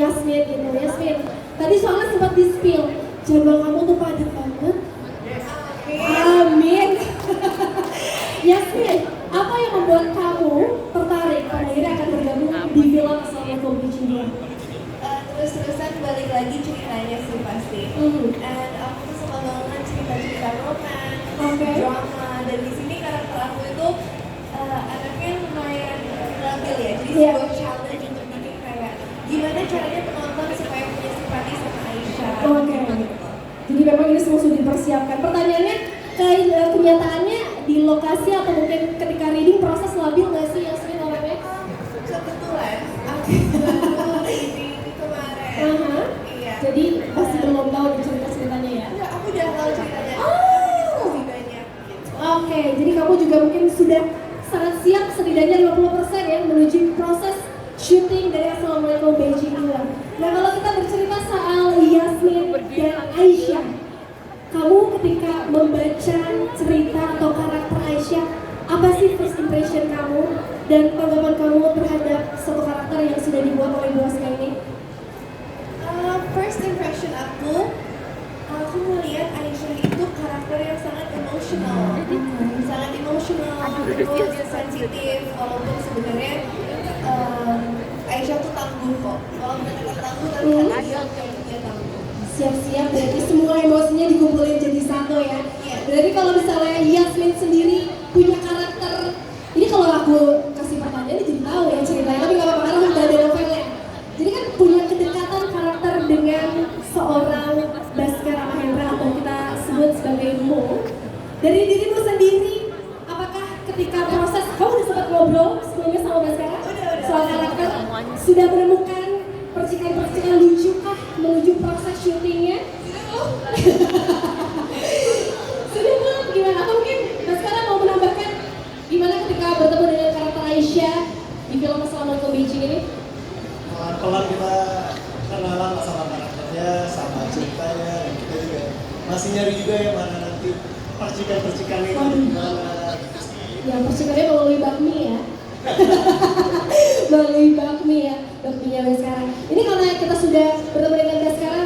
Yasmin gitu. Yasmin, tadi soalnya sempat di-spill, jadwal kamu tuh padat banget. Amin. Yasmin, apa yang membuat kamu tertarik pada akhirnya akan bergabung di film Assalamualaikum Beijing 2? Terus-terusan balik lagi ceritanya sih pasti. And aku tuh suka banget cerita-cerita romance, drama, dan di sini karakter aku itu anaknya lumayan labil ya. Jadi sebuah challenge untuk bikin kayak gimana caranya penonton supaya punya simpati sama Aisyah. Jadi memang ini semua sudah dipersiapkan. Pertanyaannya, kenyataannya di lokasi atau mungkin ketika reading proses labil nggak sih Yasmin orangnya? Kebetulan aku baru reading kemarin. Iya. Jadi masih belum tahu cerita-ceritanya ya? Enggak, aku udah tahu ceritanya. Masih banyak. Oke, jadi kamu juga mungkin sudah sangat siap setidaknya 50% ya menuju proses syuting dari Assalamualaikum Beijing 2. Nah kalau kita bercerita soal Yasmin dan Aisyah, kamu ketika membaca cerita atau karakter Aisyah, apa sih first impression kamu dan tanggapan kamu terhadap satu karakter yang sudah dibuat oleh Bu Aska ini? First impression aku melihat Aisyah itu karakter yang sangat emosional, terus sensitif. Walaupun sebenarnya Aisyah tuh tangguh kok. Kalau benar-benar tangguh, tapi Aisyah dia tangguh. Siap-siap, berarti semua emosinya dikumpulin jadi satu ya. Berarti kalau misalnya Yasmin sendiri punya karakter, ini kalau aku kasih pertanyaan jadi tahu ya ceritanya, tapi nggak apa-apa karena udah ada novelnya. Jadi kan punya kedekatan karakter dengan seorang Baskara Mahendra atau kita sebut sebagai Mo. Dari dirimu sendiri, apakah ketika proses kamu udah sempat ngobrol sebelumnya sama Baskara soal karakter, sudah menemukan percikan-percikan lucu kah menuju proses syutingnya? Sudah belum? Gimana? Atau mungkin Baskara mau menambahkan gimana ketika bertemu dengan karakter Aisyah di film Assalamualaikum Beijing ini? Pelan-pelan kita kenalan sama karakternya, sama ceritanya, dan kita juga masih nyari juga yang mana nanti percikan-percikannya itu gimana. Ya percikannya melalui bakmi ya. Melalui bakmi ya, bakminya Baskara. Ini karena kita sudah bertemu dengan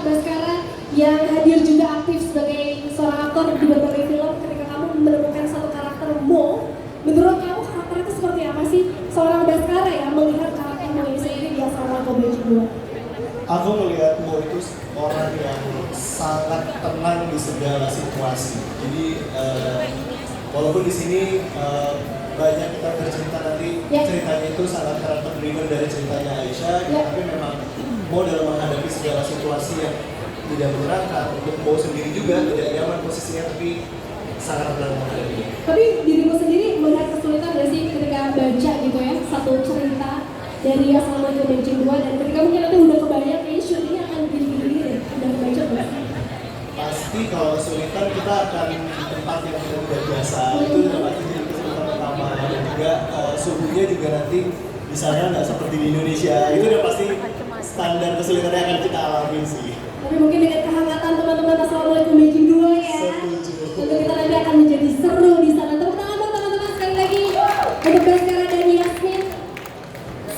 Baskara yang hadir juga aktif sebagai seorang aktor di berbagai film. Ketika kamu menemukan satu karakter Mo, menurut kamu karakter itu seperti apa sih? Seorang Baskara ya melihat karakter Mo ini sendiri di Assalamualaikum Beijing 2. Aku melihat Mo itu orang yang sangat tenang di segala situasi. Jadi walaupun di sini banyak kita bercerita nanti ceritanya itu sangat karakter driven dari ceritanya Aisyah, tapi memang Mo dalam menghadapi segala situasi yang tidak menyenangkan untuk Mo sendiri juga tidak nyaman posisinya, tapi sangat tenang menghadapinya. Tapi dirimu sendiri melihat kesulitan nggak sih ketika baca gitu ya satu cerita dari Assalamualaikum Beijing 2 dan ketika mungkin nanti udah kebayang kayaknya syutingnya akan gini-gini deh, udah kebaca nggak sih? Pasti kalau kesulitan kita akan di tempat yang kita tidak biasa, itu udah pasti jadi kesulitan pertama, dan juga suhunya juga nanti di sana nggak seperti di Indonesia, itu udah pasti standar kesulitan yang akan kita alami sih. Tapi mungkin dengan kehangatan teman-teman Assalamualaikum Beijing 2 ya. Setuju. Tentu kita nanti akan menjadi seru di sana. Tepuk tangan buat teman-teman sekali lagi untuk Baskara dan Yasmin.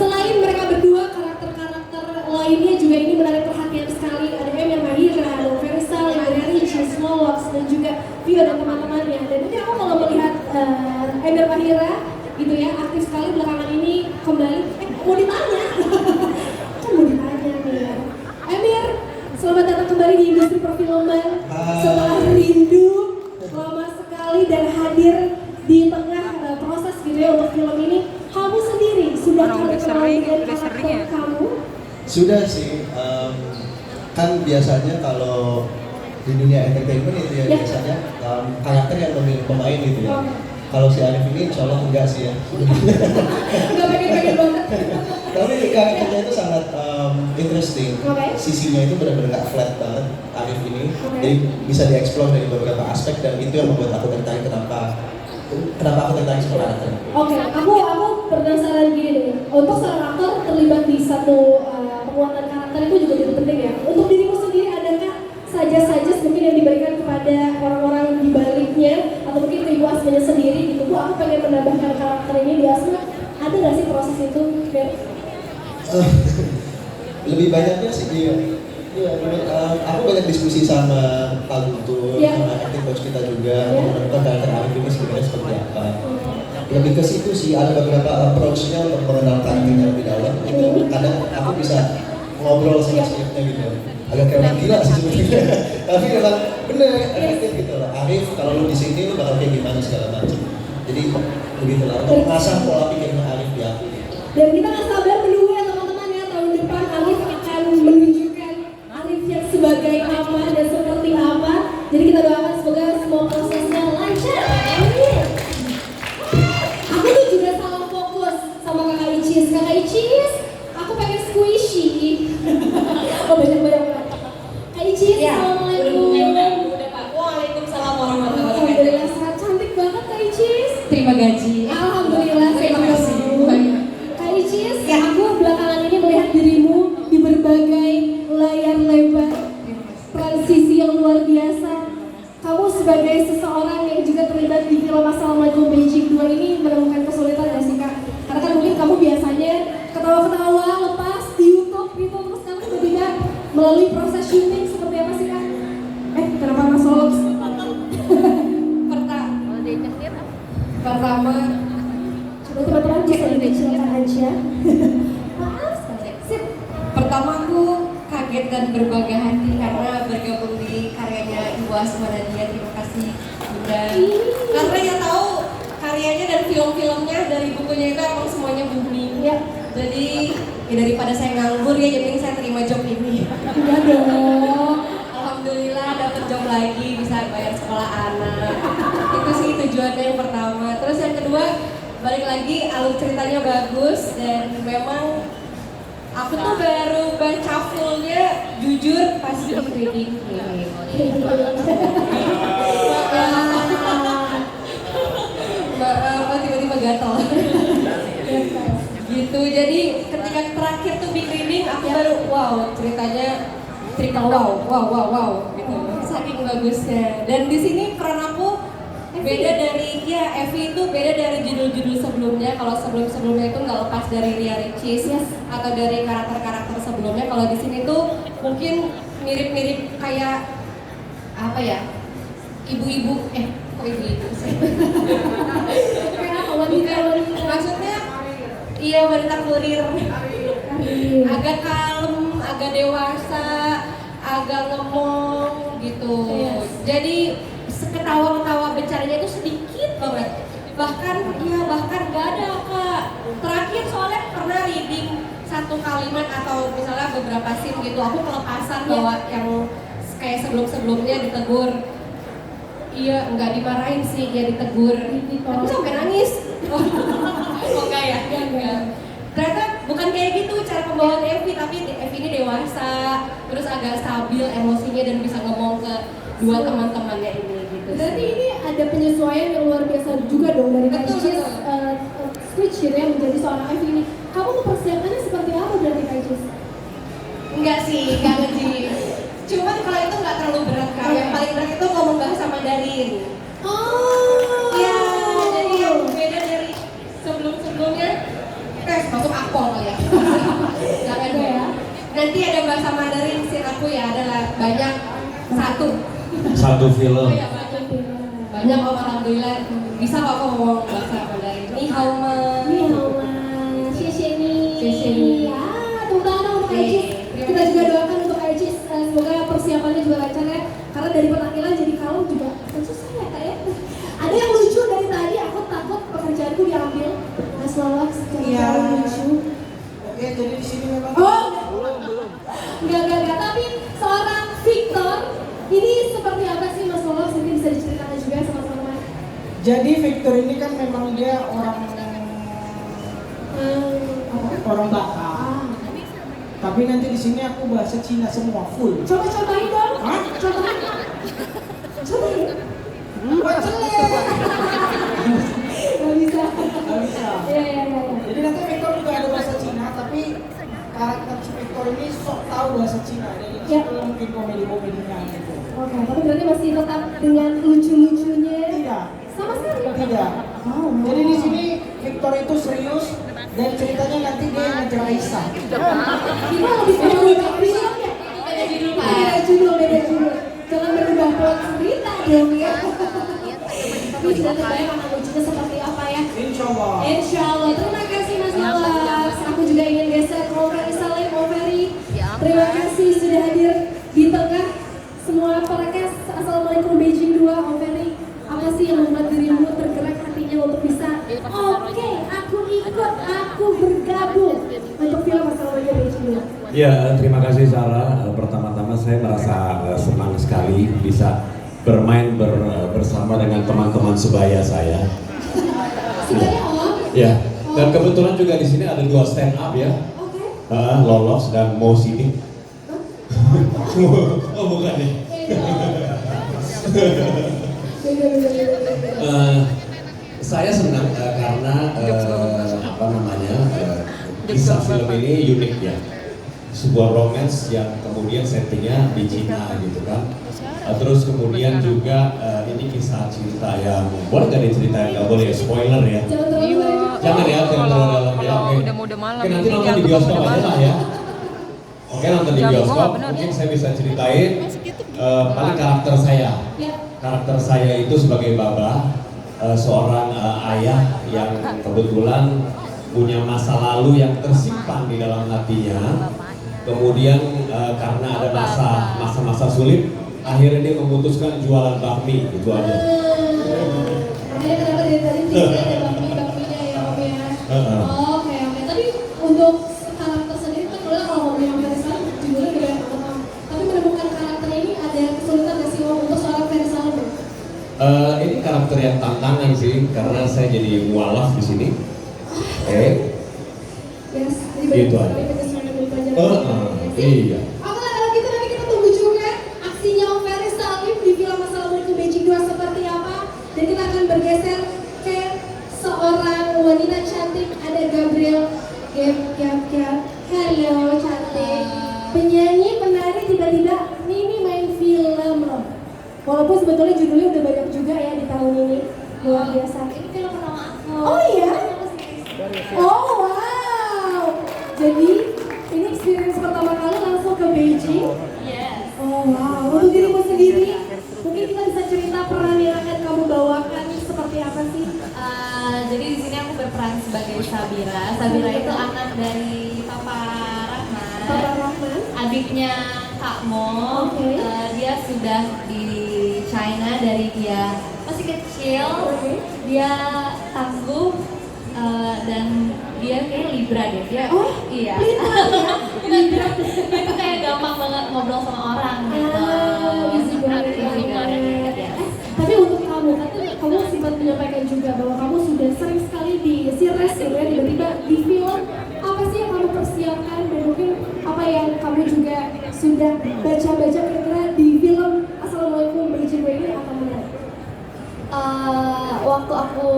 Selain mereka berdua, karakter-karakter lainnya juga ini menarik perhatian sekali. Ada Emir Mahira, ada Ferisal, ada Richie, Slowwax, dan juga Vio dan teman-temannya. Dan mungkin aku kalau melihat Emir Mahira gitu ya, aktif sekali belakangan ini kembali. Mau ditanya? Kan mau ditanya nih ya. Emir, selamat datang kembali di industri perfilman. Setelah rindu lama sekali dan hadir di tengah proses gitu ya untuk film ini, kamu sendiri sudah kenal dengan karakter kamu? Sudah sih, kan biasanya kalau di dunia entertainment itu ya biasanya karakter yang memilih pemain gitu ya. Kalau si Arif ini insya Allah enggak sih ya. Enggak pengen banget. Tapi karakternya itu sangat interesting. Sisinya itu benar-benar nggak flat banget Arif ini. Jadi bisa dieksplor dari beberapa aspek dan itu yang membuat aku tertarik kenapa aku tertarik sama karakter. Aku penasaran gini deh. Untuk seorang aktor terlibat di satu penguatan karakter itu juga jadi penting ya. Untuk dirimu sendiri adakah saja mungkin yang diberikan kepada orang-orang di baliknya atau mungkin ke Ibu Asmanya sendiri gitu? Bu, aku pengen menambahkan karakter ini di Asma. Ada nggak sih proses itu? Lebih banyaknya sih iya. Aku banyak diskusi sama Pak Guntur, sama acting coach kita juga, menentukan karakter Arif ini sebenarnya seperti apa. Lebih ke situ sih, ada beberapa approach-nya untuk mengenal karakternya lebih dalam. Itu kadang aku bisa ngobrol sama skripnya gitu. Agak kayak orang gila sih sebetulnya. Tapi memang bener, efektif gitu loh. Arif, kalau lu di sini lu bakal kayak gimana segala macam. Jadi begitu lah, untuk mengasah pola pikirnya Arif di aku. Dan kita nggak sabar menunggu ya teman-teman ya, tahun depan Arif akan menunjukkan Arif yang sebagai apa dan seperti apa. Jadi kita doakan semoga semua prosesnya lancar. Amin. Aku tuh juga salah fokus sama Kakak Icis. Kakak Icis, aku pengen squishy. Oh banyak. Kak Icis, assalamualaikum. Udah Pak. Waalaikumsalam warahmatullahi wabarakatuh. Alhamdulillah sangat cantik banget Kak Icis. Terima gaji. Alhamdulillah, Terima saya kasih. banyak. Kak Icis, aku belakangan ini melihat dirimu di berbagai layar lebar, transisi yang luar biasa. Kamu sebagai seseorang yang juga terlibat di film Assalamualaikum Beijing 2 ini menemukan kesulitan nggak sih Kak? Karena kan mungkin kamu biasanya ketawa-ketawa lepas di YouTube gitu, terus kamu tiba-tiba melalui proses syuting seperti apa sih Kak? Kenapa Mas Solos? Pertama, Coba teman-teman bisa dikecilkan aja. Maaf sekali. Sip. pertama aku kaget dan berbangga hati karena bergabung di karyanya Iwa Sumanania. Terima kasih Bunda. Karena ya tahu karyanya dan film-filmnya dari bukunya itu emang semuanya booming. Ya. Jadi ya daripada saya nganggur ya, jadi saya terima job ini. Iya dong. Alhamdulillah dapat job lagi, bisa bayar sekolah anak. Itu sih tujuannya yang pertama. Terus yang kedua, balik lagi alur ceritanya bagus dan memang aku tuh baru baca fullnya jujur pas di reading. Maaf, tiba-tiba gatel. Gitu, jadi ketika terakhir tuh big reading aku baru wow, ceritanya cerita wow gitu, saking bagusnya. Dan di sini peran aku beda dari Evi itu beda dari judul-judul sebelumnya. Kalau sebelumnya itu nggak lepas dari Ria Ricis atau dari karakter-karakter sebelumnya. Kalau di sini tuh mungkin mirip-mirip kayak apa ya, ibu-ibu kok ibu-ibu sih? Kayak wanita. Maksudnya iya, wanita kurir. Agak kalem, agak dewasa, agak ngemong gitu. Jadi ketawa-ketawa bercandanya itu sedikit banget. Bahkan gak ada Kak. Terakhir soalnya pernah reading satu kalimat atau misalnya beberapa scene gitu, aku kelepasan bahwa yang kayak sebelumnya ditegur. Iya, nggak dimarahin sih, ya ditegur. Tapi sampai nangis. Oh enggak ya? Enggak. Ternyata bukan kayak gitu cara pembawaan Evi, tapi Evi ini dewasa, terus agak stabil emosinya dan bisa ngomong ke dua teman-temannya ini gitu. Berarti ini ada penyesuaian yang luar biasa juga dong dari Kak Icis, switch gitu ya menjadi seorang Evi ini. Kamu mempersiapkannya seperti apa berarti Kak Icis? Enggak sih, enggak nge-gym. Cuman kalau itu nggak terlalu berat Kak. Yang paling berat itu ngomong bahasa Mandarin. Oh. Iya, jadi yang beda dari sebelumnya. Masuk akpol kali ya. Jangan ya. Nanti ada bahasa Mandarin scene aku ya, adalah banyak satu film. Oh, ya, banyak om, alhamdulillah bisa kok aku ngomong bahasa Mandarin. Ni hao ma. Ni hao ma. Xie ni. Tepuk tangan untuk Kak Icis. Kita juga doakan untuk Kak Icis, semoga persiapannya juga lancar ya. Karena dari penampilan jadi kalem juga susah ya Kak ya. Ada yang lucu dari tadi, aku takut pekerjaanku diambil. Mas Lawak secara lucu. Oke, jadi di sini memang belum. Enggak. Tapi seorang Victor ini seperti apa sih Mas Lawak? Mungkin bisa diceritakan juga sama-sama. Jadi Victor ini kan memang dia orang Batak. Tapi nanti di sini aku bahasa Cina semua full. Cobain dong. Hah? Cobain. Gak bisa. Iya. Jadi nanti Victor juga ada bahasa Cina, tapi karakter si Victor ini sok tahu bahasa Cina. Jadi itu mungkin komedi-komedinya gitu. Oke, tapi berarti masih tetap dengan lucu-lucunya. Tidak. Sama sekali. Tidak. Jadi di sini Victor itu serius dan ceritanya nanti dia yang ngejar Aisyah. Kita lebih sudah terbayang akan lucunya seperti apa ya. Insya Allah. Insya Allah. Terima kasih Mas Alas. Aku juga ingin geser ke Ferry Salim. Ferry, terima kasih sudah hadir di tengah semua para guest. Assalamualaikum Beijing 2. Ferry, apa sih yang membuat dirimu tergerak hatinya untuk bisa oke, aku ikut, aku bergabung untuk film Assalamualaikum Beijing 2? Ya, terima kasih Sarah. Pertama-tama saya merasa senang sekali bisa bermain bersama dengan teman-teman sebaya saya. Sebaya Om? Ya, dan kebetulan juga di sini ada 2 stand up ya. Oke. Lolos dan Mo Sidik. Oh bukan nih. Saya senang karena kisah film ini unik ya. Sebuah romance yang kemudian settingnya di Cina gitu kan. Terus kemudian juga ini kisah cinta yang boleh nggak diceritain? Nggak boleh ya, spoiler ya. Jangan ya, jangan terlalu dalam ya. Oke, malam. nanti nonton di bioskop aja lah ya. Oke, nonton di bioskop. Mungkin saya bisa ceritain paling karakter saya. Karakter saya itu sebagai Baba, seorang ayah yang kebetulan punya masa lalu yang tersimpan di dalam hatinya. Kemudian karena ada masa-masa sulit, akhirnya dia memutuskan jualan bakmi, itu aja. Makanya kenapa dari tadi ada bakmi-bakminya ya Om ya? Oke. Tapi untuk karakter sendiri kan kalau ngomongin Om Ferry Salim judulnya udah banyak banget. Tapi menemukan karakter ini ada kesulitan nggak sih Om untuk seorang Ferry Salim? Ini karakter yang tantangan sih, karena saya jadi mualaf di sini. Oke. Yes, jadi Gitu banyak aja. sekali penyesuaian dari pelajaran. Iya. Oke lah kalau gitu nanti kita tunggu juga aksinya Om Ferry Salim di film Assalamualaikum Beijing 2 seperti apa. Dan kita akan bergeser ke seorang wanita cantik, ada Gabriel Gap. Halo cantik. Penyanyi, penari, tiba-tiba Nini main film loh. Walaupun sebetulnya judulnya udah banyak juga ya di tahun ini. Luar biasa. Ini film pertama aku. Oh iya? Oh wow. Jadi ini experience pertama kali langsung ke Beijing. Yes. Oh wow. Untuk dirimu sendiri, mungkin kita bisa cerita peran yang akan kamu bawakan seperti apa sih? Jadi di sini aku berperan sebagai Sabira. Sabira itu anak dari Papa Rahman. Papa Rahman. Adiknya Kak Mo. Oke. Dia sudah di China dari dia masih kecil. Oke. Dia tangguh dan dia kayak Libra deh. Dia iya. Libra. Itu kayak gampang banget ngobrol sama orang gitu. Easy banget. Easy banget, ya. Tapi untuk kamu, kamu sempat menyampaikan juga bahwa kamu sudah sering sekali di series gitu ya, tiba-tiba di film. Apa sih yang kamu persiapkan dan mungkin apa yang kamu juga sudah baca-baca kira-kira di film Assalamualaikum Beijing 2 ini akan menarik? Waktu aku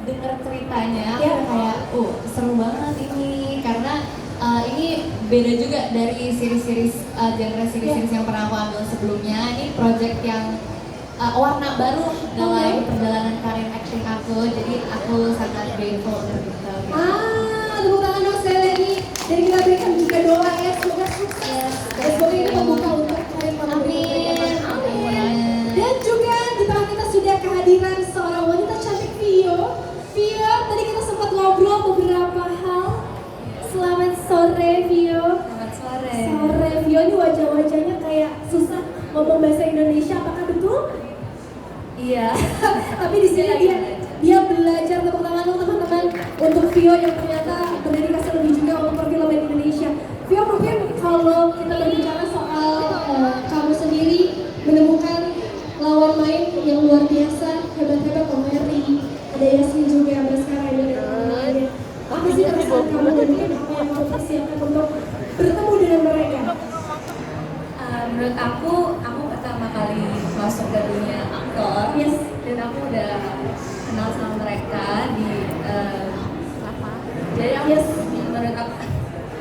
dengar ceritanya, aku kayak, seru banget ini karena ini beda juga dari series-series genre series yang pernah aku ambil sebelumnya. Ini project yang warna baru dalam perjalanan karir acting aku, jadi aku sangat grateful gitu. Tepuk tangan dong sekali lagi. Dan kita berikan juga doa ya, semoga sukses. Dan semoga ini membuka untuk karir kamu berikutnya. Amin. Dan juga di tengah kita sudah kehadiran seorang wanita cantik Vio. Vio, tadi kita sempat ngobrol beberapa hal. Selamat sore Vio. Selamat sore. Sore Vio, ini wajah-wajahnya kayak susah ngomong bahasa Indonesia, apakah betul? Iya. Tapi di sini dia belajar. Tepuk tangan dong teman-teman untuk Vio yang ternyata berdedikasi lebih juga untuk perfilman Indonesia. Vio, mungkin kalau kita berbicara soal kamu sendiri menemukan lawan main yang luar biasa, hebat-hebat, Om Ferry, ada Yasmin juga, ada sekarang dan lain-lainnya. Apa sih perasaan kamu dan mungkin apa yang kamu persiapkan untuk bertemu dengan mereka? Menurut aku pertama kali masuk ke dunia aktor, dan aku udah kenal sama mereka di jadi aku menurut aku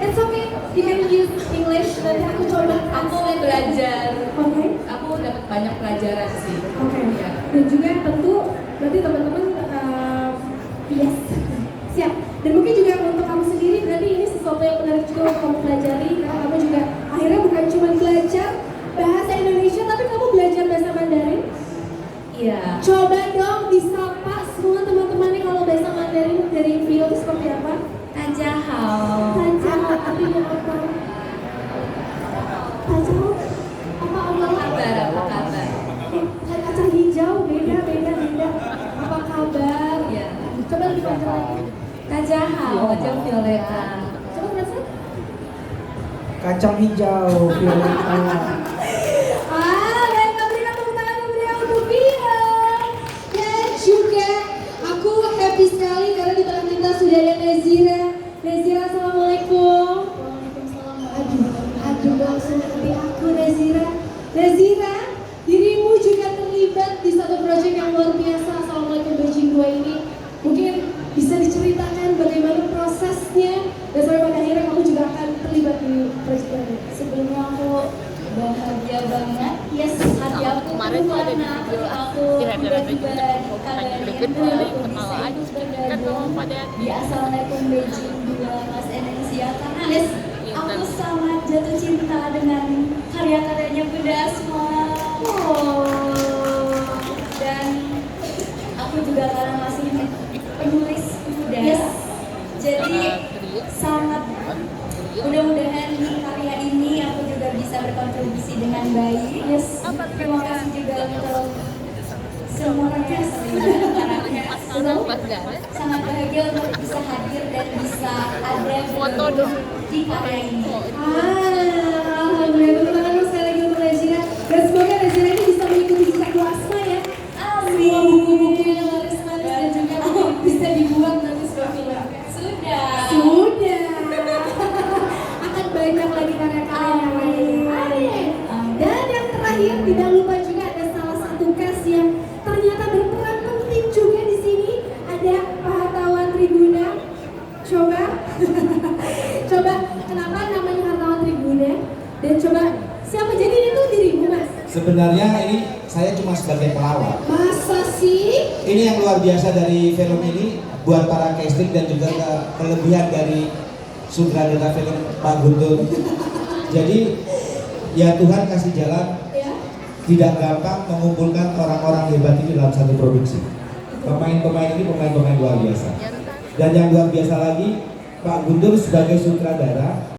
It's okay, you can use English, nanti aku coba aku belajar, Oke. aku dapat banyak pelajaran sih. Oke. Ya. Dan juga tentu berarti teman-teman siap. Dan mungkin juga untuk kamu sendiri berarti ini sesuatu yang menarik juga untuk kamu pelajari karena kamu juga akhirnya bukan cuma belajar bahasa Indonesia tapi kamu belajar bahasa Mandarin. Iya. Coba dong di disapa semua teman-temannya kalau bahasa Mandarin dari Vio itu seperti apa? Tajahau. Tajahau, artinya apa? Tajahau? Apa Kabar, apa kabar? Kacang hijau, beda. Apa kabar? Ya. Coba lebih panjang lagi. Tajahau, wajah violeta. Coba translate. Kacang hijau, violeta. Dan memberikan tepuk tangan meriah untuk Vio. Dan juga aku happy sekali karena di tengah kita sudah ada Nezira. Nezira, assalamualaikum. Waalaikumsalam. Aduh, langsung seperti aku Nezira. Nezira, dirimu juga terlibat di satu proyek yang luar biasa. Assalamualaikum Beijing 2 ini. Mungkin bisa diceritakan bagaimana prosesnya dan sampai pada akhirnya kamu juga akan terlibat di proyek ini. Sebelumnya aku bahagia banget. Yes, hati aku kemarin tuh ada di karena video aku tiba-tiba dikabarin Klik-klik aku bisa bergabung di Assalamualaikum Beijing 2 Mas Indonesia karena yes, aku sangat jatuh cinta dengan karya-karyanya Bunda Asma. Dan aku juga karena masih penulis muda. Yes. Jadi sangat mudah-mudahan di karya ini aku juga bisa berkontribusi dengan baik. Yes. Terima kasih juga untuk semuanya. Sangat bahagia untuk bisa hadir dan bisa ada di karya ini. Alhamdulillah, tepuk tangan sekali lagi untuk Nezira. Dan semoga Nezira ini bisa mengikuti jejak Asma ya. Semua buku-buku yang laris-laris dan juga bisa dibuat nanti sebuah film. Sudah. Akan banyak lagi karya-karya yang lain. Dan yang terakhir tidak lupa juga ada salah satu cast yang ternyata berperan penting juga di sini. Ada Pak Hartawan Triguna. Coba kenapa namanya Hartawan Triguna? Dan coba siapa jadi itu dirimu Mas? Sebenarnya ini saya cuma sebagai pelawak. Masa sih? Ini yang luar biasa dari film ini buat para casting dan juga kelebihan dari sutradara film Pak Guntur. Jadi ya Tuhan kasih jalan. Ya. Tidak gampang mengumpulkan orang-orang hebat ini dalam satu produksi. Pemain-pemain ini pemain-pemain luar biasa. Dan yang luar biasa lagi, Pak Guntur sebagai sutradara